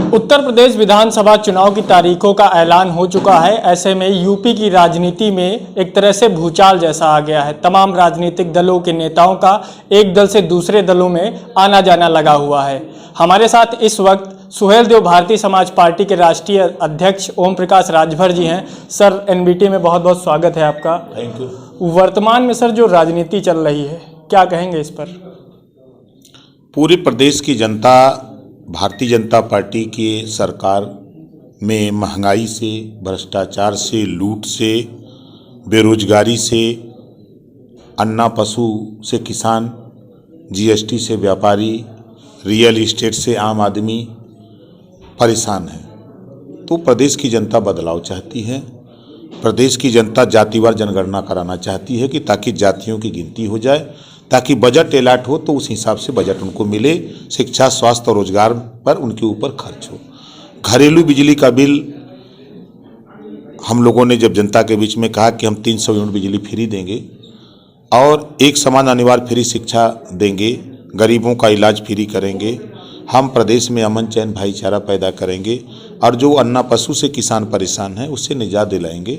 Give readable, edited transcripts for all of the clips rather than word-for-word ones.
उत्तर प्रदेश विधानसभा चुनाव की तारीखों का ऐलान हो चुका है। ऐसे में यूपी की राजनीति में एक तरह से भूचाल जैसा आ गया है। तमाम राजनीतिक दलों के नेताओं का एक दल से दूसरे दलों में आना जाना लगा हुआ है। हमारे साथ इस वक्त सुहेलदेव भारतीय समाज पार्टी के राष्ट्रीय अध्यक्ष ओम प्रकाश राजभर जी हैं। सर, एनबीटी में बहुत बहुत स्वागत है आपका। Thank you. वर्तमान में सर जो राजनीति चल रही है, क्या कहेंगे इस पर? पूरे प्रदेश की जनता भारतीय जनता पार्टी की सरकार में महंगाई से, भ्रष्टाचार से, लूट से, बेरोजगारी से, अन्ना पशु से किसान, जीएसटी से व्यापारी, रियल इस्टेट से आम आदमी परेशान है। तो प्रदेश की जनता बदलाव चाहती है। प्रदेश की जनता जातिवार जनगणना कराना चाहती है कि ताकि जातियों की गिनती हो जाए, ताकि बजट अलॉट हो तो उस हिसाब से बजट उनको मिले, शिक्षा, स्वास्थ्य और रोजगार पर उनके ऊपर खर्च हो। घरेलू बिजली का बिल हम लोगों ने जब जनता के बीच में कहा कि हम 300 यूनिट बिजली फ्री देंगे और एक समान अनिवार्य फ्री शिक्षा देंगे, गरीबों का इलाज फ्री करेंगे, हम प्रदेश में अमन चैन भाईचारा पैदा करेंगे और जो अन्ना पशु से किसान परेशान है उससे निजात दिलाएंगे।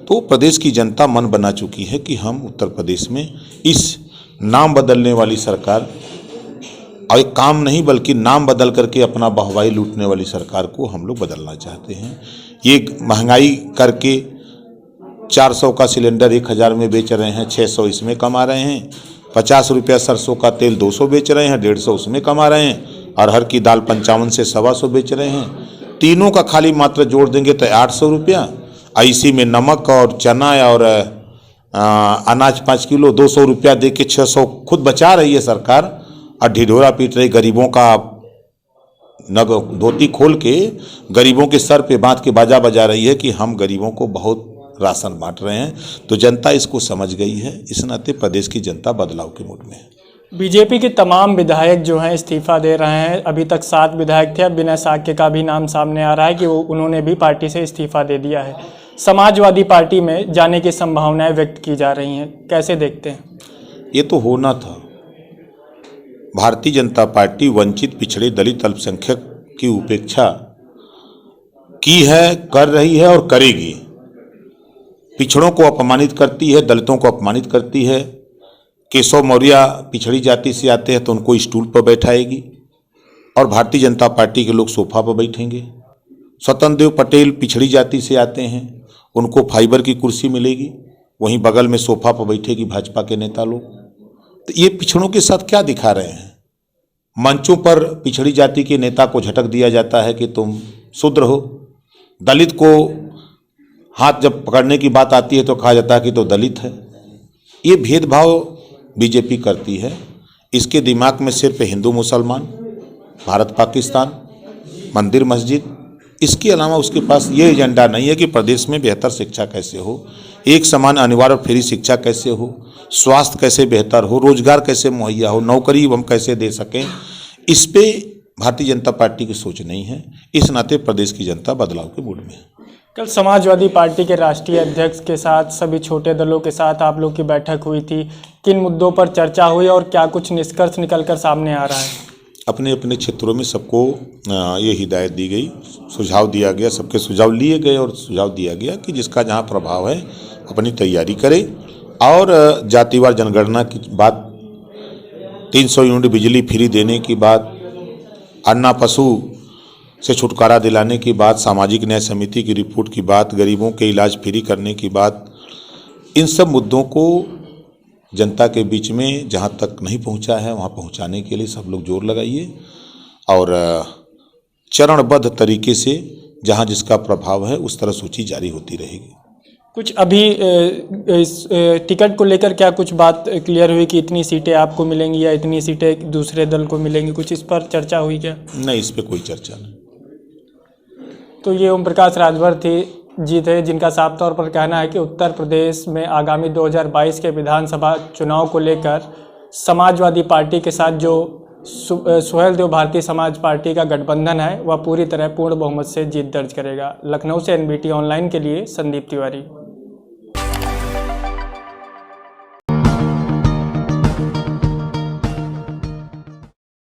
तो प्रदेश की जनता मन बना चुकी है कि हम उत्तर प्रदेश में इस नाम बदलने वाली सरकार, और एक काम नहीं बल्कि नाम बदल करके अपना वाहवाही लूटने वाली सरकार को हम लोग बदलना चाहते हैं। ये महंगाई करके 400 का सिलेंडर 1000 में बेच रहे हैं, 600 इसमें कमा रहे हैं, 50 रुपया सरसों का तेल 200 बेच रहे हैं, 150 उसमें कमा रहे हैं, अरहर की दाल 55 से 125 बेच रहे हैं। तीनों का खाली मात्र जोड़ देंगे तो 800 रुपया। इसी में नमक और चना और अनाज 5 किलो 200 रुपया दे के 600 खुद बचा रही है सरकार और ढिढोरा पीट रही। गरीबों का नग धोती खोल के गरीबों के सर पे बांध के बाजा बजा रही है कि हम गरीबों को बहुत राशन बांट रहे हैं। तो जनता इसको समझ गई है। इस नाते प्रदेश की जनता बदलाव के मूड में है। बीजेपी के तमाम विधायक जो हैं इस्तीफा दे रहे हैं। अभी तक 7 विधायक थे, अब विनय साक्य का भी नाम सामने आ रहा है कि उन्होंने भी पार्टी से इस्तीफा दे दिया है। समाजवादी पार्टी में जाने की संभावनाएं व्यक्त की जा रही हैं, कैसे देखते हैं? ये तो होना था। भारतीय जनता पार्टी वंचित, पिछड़े, दलित, अल्पसंख्यक की उपेक्षा की है, कर रही है और करेगी। पिछड़ों को अपमानित करती है, दलितों को अपमानित करती है। केशव मौर्य पिछड़ी जाति से आते हैं तो उनको स्टूल पर बैठाएगी और भारतीय जनता पार्टी के लोग सोफा पर बैठेंगे। स्वतंत्र देव पटेल पिछड़ी जाति से आते हैं, उनको फाइबर की कुर्सी मिलेगी, वहीं बगल में सोफा पर बैठेगी भाजपा के नेता लोग। तो ये पिछड़ों के साथ क्या दिखा रहे हैं? मंचों पर पिछड़ी जाति के नेता को झटक दिया जाता है कि तुम शूद्र हो। दलित को हाथ जब पकड़ने की बात आती है तो कहा जाता है कि तो दलित है। ये भेदभाव बीजेपी करती है। इसके दिमाग में सिर्फ हिंदू मुसलमान, भारत पाकिस्तान, मंदिर मस्जिद, इसके अलावा उसके पास ये एजेंडा नहीं है कि प्रदेश में बेहतर शिक्षा कैसे हो, एक समान अनिवार्य फ्री शिक्षा कैसे हो, स्वास्थ्य कैसे बेहतर हो, रोजगार कैसे मुहैया हो, नौकरी हम कैसे दे सकें। इस पे भारतीय जनता पार्टी की सोच नहीं है। इस नाते प्रदेश की जनता बदलाव के मूड में है। कल समाजवादी पार्टी के राष्ट्रीय अध्यक्ष के साथ सभी छोटे दलों के साथ आप लोग की बैठक हुई थी। किन मुद्दों पर चर्चा हुई और क्या कुछ निष्कर्ष निकलकर सामने आ रहा है? अपने अपने क्षेत्रों में सबको ये हिदायत दी गई, सुझाव दिया गया, सबके सुझाव लिए गए और सुझाव दिया गया कि जिसका जहाँ प्रभाव है अपनी तैयारी करे। और जातिवार जनगणना की बात, 300 यूनिट बिजली फ्री देने की बात, अन्ना पशु से छुटकारा दिलाने की बात, सामाजिक न्याय समिति की रिपोर्ट की बात, गरीबों के इलाज फ्री करने की बात, इन सब मुद्दों को जनता के बीच में जहाँ तक नहीं पहुँचा है वहाँ पहुँचाने के लिए सब लोग जोर लगाइए और चरणबद्ध तरीके से जहाँ जिसका प्रभाव है उस तरह सूची जारी होती रहेगी। कुछ अभी इस टिकट को लेकर क्या कुछ बात क्लियर हुई कि इतनी सीटें आपको मिलेंगी या इतनी सीटें दूसरे दल को मिलेंगी? कुछ इस पर चर्चा हुई क्या? नहीं, इस पर कोई चर्चा नहीं। तो ये ओम प्रकाश राजभर जी थे, जिनका साफ तौर पर कहना है कि उत्तर प्रदेश में आगामी 2022 के विधानसभा चुनाव को लेकर समाजवादी पार्टी के साथ जो सुहेलदेव भारतीय समाज पार्टी का गठबंधन है वह पूरी तरह पूर्ण बहुमत से जीत दर्ज करेगा। लखनऊ से एनबीटी ऑनलाइन के लिए संदीप तिवारी।